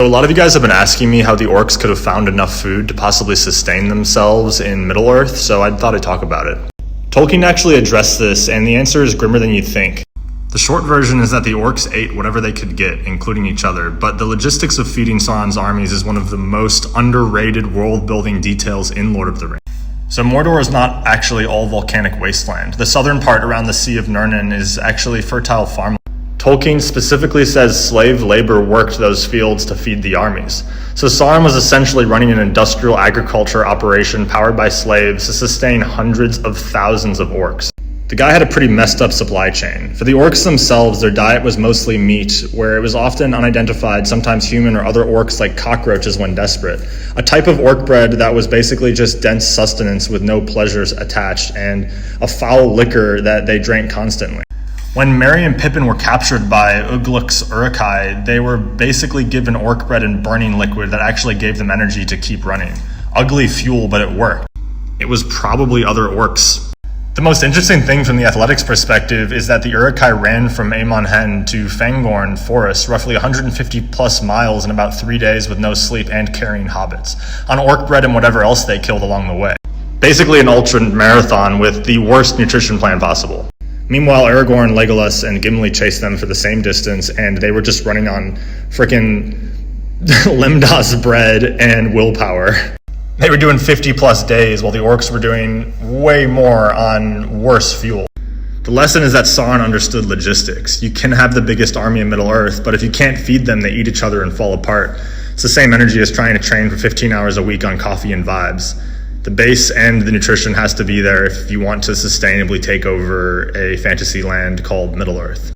So a lot of you guys have been asking me how the orcs could have found enough food to possibly sustain themselves in Middle-earth, so I thought I'd talk about it. Tolkien actually addressed this, and the answer is grimmer than you'd think. The short version is that the orcs ate whatever they could get, including each other, but the logistics of feeding Sauron's armies is one of the most underrated world-building details in Lord of the Rings. So Mordor is not actually all volcanic wasteland. The southern part around the Sea of Nirnen is actually fertile farmland. Tolkien specifically says slave labor worked those fields to feed the armies. So Sauron was essentially running an industrial agriculture operation powered by slaves to sustain hundreds of thousands of orcs. The guy had a pretty messed up supply chain. For the orcs themselves, their diet was mostly meat, where it was often unidentified, sometimes human or other orcs like cockroaches when desperate. A type of orc bread that was basically just dense sustenance with no pleasures attached, and a foul liquor that they drank constantly. When Merry and Pippin were captured by Ugluk's Uruk-hai, they were basically given orc bread and burning liquid that actually gave them energy to keep running. Ugly fuel, but it worked. It was probably other orcs. The most interesting thing from the athletics perspective is that the Uruk-hai ran from Amon Hen to Fangorn Forest, roughly 150 plus miles in about 3 days with no sleep and carrying hobbits, on orc bread and whatever else they killed along the way. Basically an ultra marathon with the worst nutrition plan possible. Meanwhile, Aragorn, Legolas, and Gimli chased them for the same distance, and they were just running on frickin' Lemdas bread and willpower. They were doing 50 plus days while the orcs were doing way more on worse fuel. The lesson is that Sauron understood logistics. You can have the biggest army in Middle-earth, but if you can't feed them, they eat each other and fall apart. It's the same energy as trying to train for 15 hours a week on coffee and vibes. The base and the nutrition has to be there if you want to sustainably take over a fantasy land called Middle-earth.